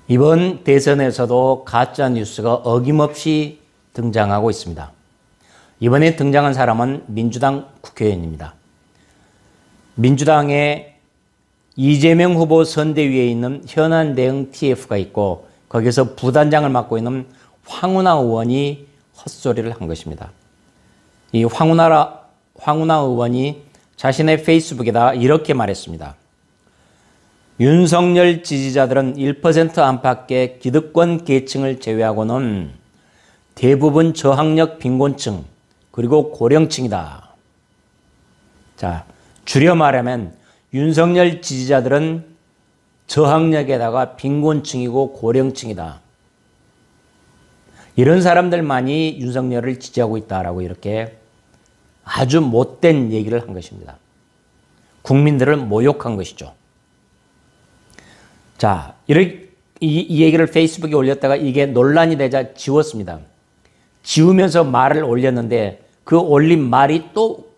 이번 대선에서도 가짜 뉴스가 어김없이 등장하고 있습니다. 이번에 등장한 사람은 민주당 국회의원입니다. 민주당의 이재명 후보 선대위에 있는 현안 대응 TF가 있고 거기서 부단장을 맡고 있는 황운하 의원이 헛소리를 한 것입니다. 이 황운하 의원이 자신의 페이스북에다 이렇게 말했습니다. 윤석열 지지자들은 1% 안팎의 기득권 계층을 제외하고는 대부분 저학력 빈곤층 그리고 고령층이다. 자, 줄여 말하면 윤석열 지지자들은 저학력에다가 빈곤층이고 고령층이다. 이런 사람들만이 윤석열을 지지하고 있다라고 이렇게 아주 못된 얘기를 한 것입니다. 국민들을 모욕한 것이죠. 자, 이 얘기를 페이스북에 올렸다가 이게 논란이 되자 지웠습니다. 지우면서 말을 올렸는데 그 올린 말이 또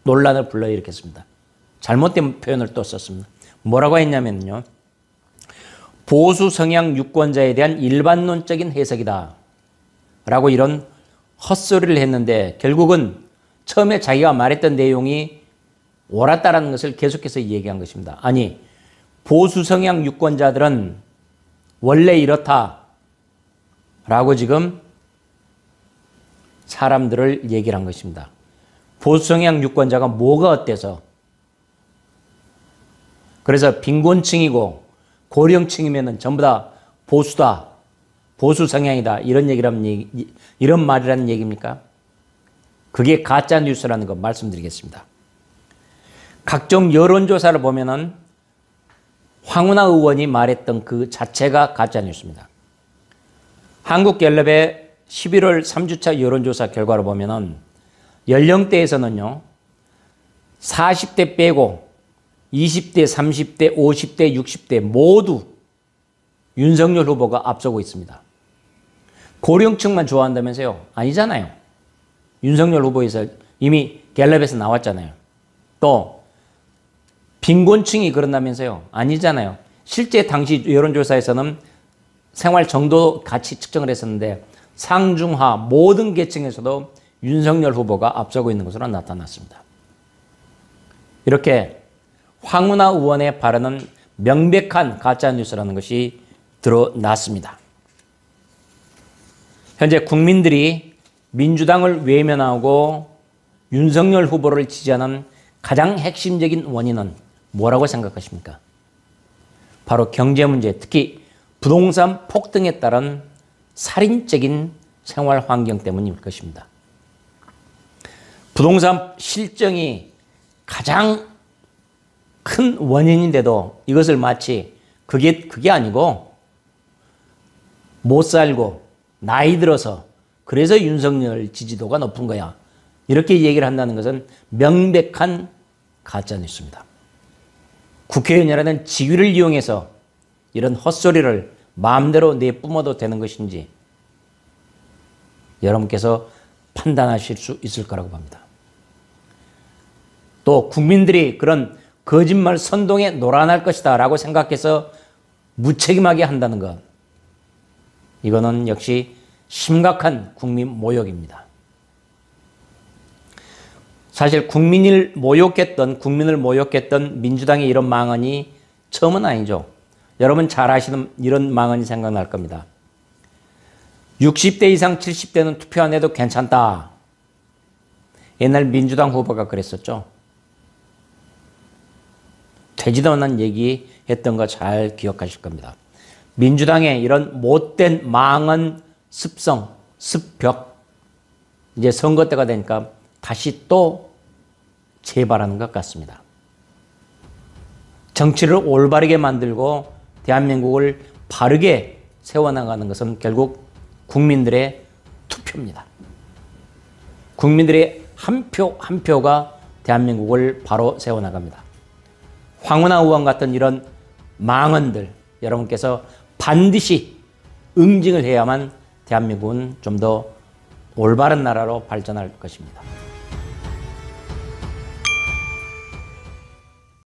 논란을 불러일으켰습니다. 잘못된 표현을 또 썼습니다. 뭐라고 했냐면요. 보수 성향 유권자에 대한 일반론적인 해석이다. 라고 이런 헛소리를 했는데 결국은 처음에 자기가 말했던 내용이 옳았다라는 것을 계속해서 얘기한 것입니다. 아니, 보수 성향 유권자들은 원래 이렇다. 라고 지금 사람들을 얘기를 한 것입니다. 보수 성향 유권자가 뭐가 어때서? 그래서 빈곤층이고 고령층이면 전부 다 보수다. 보수 성향이다. 이런 말이라는 얘기입니까? 그게 가짜 뉴스라는 거 말씀드리겠습니다. 각종 여론조사를 보면은 황운하 의원이 말했던 그 자체가 가짜 뉴스입니다. 한국갤럽의 11월 3주차 여론조사 결과를 보면은 연령대에서는요, 40대 빼고 20대, 30대, 50대, 60대 모두 윤석열 후보가 앞서고 있습니다. 고령층만 좋아한다면서요? 아니잖아요. 윤석열 후보에서 이미 갤럽에서 나왔잖아요. 또 빈곤층이 그런다면서요? 아니잖아요. 실제 당시 여론조사에서는 생활 정도 같이 측정을 했었는데 상중하 모든 계층에서도 윤석열 후보가 앞서고 있는 것으로 나타났습니다. 이렇게 황운하 의원의 발언은 명백한 가짜뉴스라는 것이 드러났습니다. 현재 국민들이 민주당을 외면하고 윤석열 후보를 지지하는 가장 핵심적인 원인은 뭐라고 생각하십니까? 바로 경제 문제, 특히 부동산 폭등에 따른 살인적인 생활 환경 때문일 것입니다. 부동산 실정이 가장 큰 원인인데도 이것을 마치 그게 아니고 못 살고 나이 들어서 그래서 윤석열 지지도가 높은 거야. 이렇게 얘기를 한다는 것은 명백한 가짜뉴스입니다. 국회의원이라는 직위를 이용해서 이런 헛소리를 마음대로 내뿜어도 되는 것인지 여러분께서 판단하실 수 있을 거라고 봅니다. 또 국민들이 그런 거짓말 선동에 놀아날 것이다 라고 생각해서 무책임하게 한다는 것, 이거는 역시 심각한 국민 모욕입니다. 사실 국민을 모욕했던 민주당의 이런 망언이 처음은 아니죠. 여러분 잘 아시는 이런 망언이 생각날 겁니다. 60대 이상 70대는 투표 안 해도 괜찮다. 옛날 민주당 후보가 그랬었죠. 되지도 않는 얘기 했던 거 잘 기억하실 겁니다. 민주당의 이런 못된 망언 습성, 습벽, 이제 선거 때가 되니까 다시 또 재발하는 것 같습니다. 정치를 올바르게 만들고 대한민국을 바르게 세워나가는 것은 결국 국민들의 투표입니다. 국민들의 한 표 한 표가 대한민국을 바로 세워나갑니다. 황운하 의원 같은 이런 망언들 여러분께서 반드시 응징을 해야만 대한민국은 좀 더 올바른 나라로 발전할 것입니다.